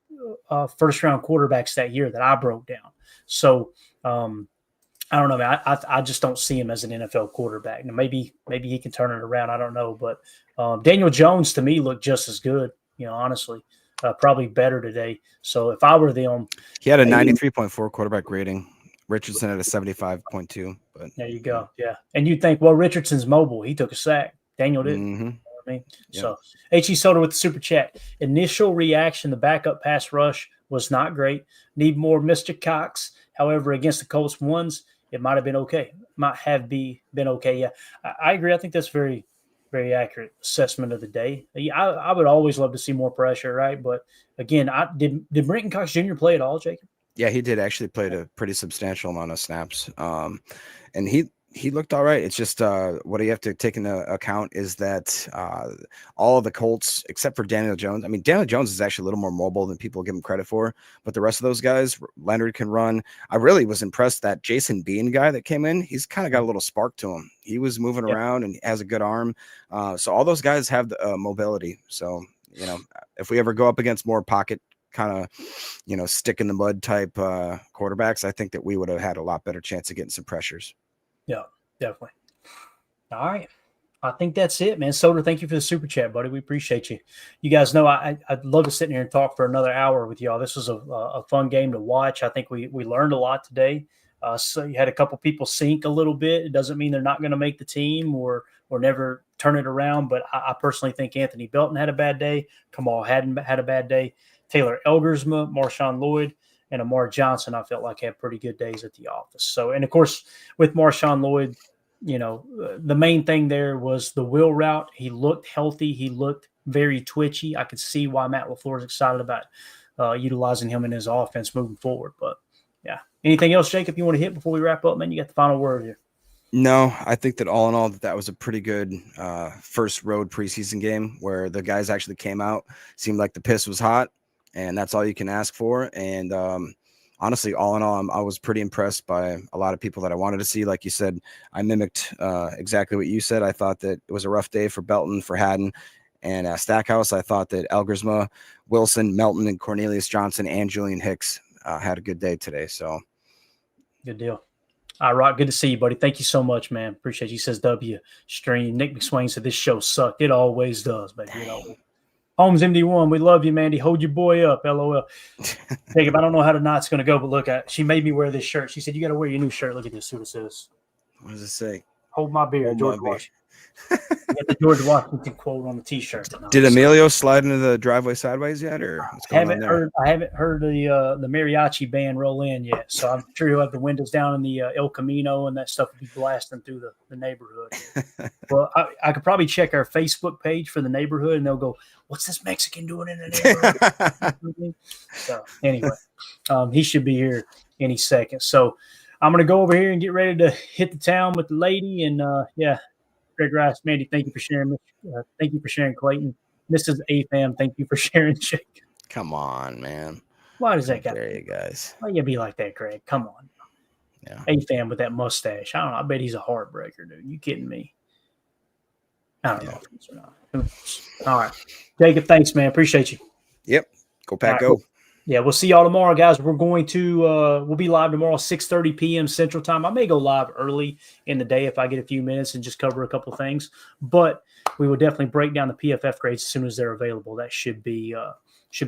round quarterbacks that year that I broke down. So I don't know, man. I just don't see him as an NFL quarterback. Now, maybe he can turn it around. I don't know, but Daniel Jones to me looked just as good. Honestly. probably better today. So if I were them, he had a 93.4 quarterback rating. Richardson had a 75.2. But there you go. Yeah. And you'd think, well, Richardson's mobile. He took a sack. Daniel didn't. Mm-hmm. You know what I mean? Yep. So H.E. Soda with the super chat. Initial reaction, the backup pass rush was not great. Need more Mr. Cox. However, against the Colts ones, it might have been okay. Might have been okay. Yeah, I agree. I think that's very, very accurate assessment of the day. I would always love to see more pressure, right? But again, did Brenton Cox Jr. play at all, Jacob? Yeah, he did actually played a pretty substantial amount of snaps. And he looked all right. It's just what you have to take into account is that all of the Colts, except for Daniel Jones. I mean, Daniel Jones is actually a little more mobile than people give him credit for. But the rest of those guys, Leonard can run. I really was impressed that Jason Bean guy that came in. He's kind of got a little spark to him. He was moving around and has a good arm. So all those guys have the mobility. So, if we ever go up against more pocket kind of, stick in the mud type quarterbacks, I think that we would have had a lot better chance of getting some pressures. Yeah, definitely. All right. I think that's it, man. Soder, thank you for the super chat, buddy. We appreciate you. You guys know I'd love to sit in here and talk for another hour with y'all. This was a fun game to watch. I think we learned a lot today. So you had a couple people sink a little bit. It doesn't mean they're not going to make the team or never turn it around. But I personally think Anthony Belton had a bad day. Kamal Hadden had a bad day. Taylor Elgersma, Marshawn Lloyd, and Amar Johnson, I felt like had pretty good days at the office. So, and of course, with Marshawn Lloyd, the main thing there was the wheel route. He looked healthy. He looked very twitchy. I could see why Matt LaFleur is excited about utilizing him in his offense moving forward. But, yeah. Anything else, Jacob, you want to hit before we wrap up, man? You got the final word here. No, I think that all in all, that was a pretty good first road preseason game where the guys actually came out. Seemed like the piss was hot. And that's all you can ask for. And honestly, all in all, I was pretty impressed by a lot of people that I wanted to see. Like you said, I mimicked exactly what you said. I thought that it was a rough day for Belton, for Hadden, and Stackhouse. I thought that Elgersma, Wilson, Melton, and Cornelius Johnson and Julian Hicks had a good day today. So, good deal. All right, Rock, good to see you, buddy. Thank you so much, man. Appreciate you. He says W stream. Nick McSwain said this show sucked. It always does, baby. It always. Holmes MD1, we love you, Mandy. Hold your boy up, LOL. Jacob, I don't know how tonight's going to go, but look, she made me wear this shirt. She said, you got to wear your new shirt. Look at this. See what it says. What does it say? Hold my beer, George Washington. Get the George Washington quote on the T-shirt. Did Emilio slide into the driveway sideways yet, or what's going on there? I haven't heard the mariachi band roll in yet, so I'm sure he'll have the windows down in the El Camino and that stuff will be blasting through the neighborhood. Well, I could probably check our Facebook page for the neighborhood, and they'll go, "What's this Mexican doing in the neighborhood?" So anyway, he should be here any second. So I'm gonna go over here and get ready to hit the town with the lady, and Greg Rice, Mandy, thank you for sharing. Thank you for sharing, Clayton. Mrs. AFAM, thank you for sharing, Jake. Come on, man. Why does that guy? There you guys. Why you be like that, Greg? Come on. Yeah. AFAM with that mustache. I don't know. I bet he's a heartbreaker, dude. You kidding me? I don't know if he's or not. Who knows? All right. Jacob, thanks, man. Appreciate you. Yep. Go Pack, go. Cool. Yeah, we'll see y'all tomorrow, guys. We're going to we'll be live tomorrow, 6:30 p.m. Central Time. I may go live early in the day if I get a few minutes and just cover a couple things. But we will definitely break down the PFF grades as soon as they're available. That should be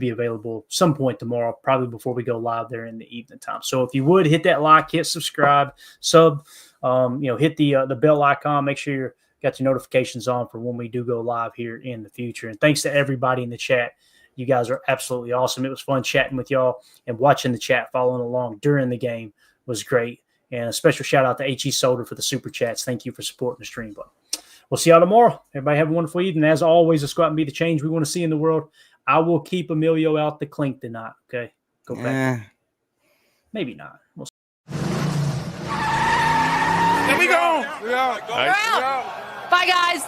available some point tomorrow, probably before we go live there in the evening time. So if you would hit that like, hit subscribe, sub, hit the bell icon. Make sure you got your notifications on for when we do go live here in the future. And thanks to everybody in the chat. You guys are absolutely awesome. It was fun chatting with y'all and watching the chat, following along during the game was great. And a special shout out to H.E. Solder for the super chats. Thank you for supporting the stream. But we'll see y'all tomorrow. Everybody have a wonderful evening. As always, let's go out and be the change we want to see in the world. I will keep Emilio out the clink tonight. Okay. Go back. Maybe not. We'll see. There we go. We're out. Bye, guys.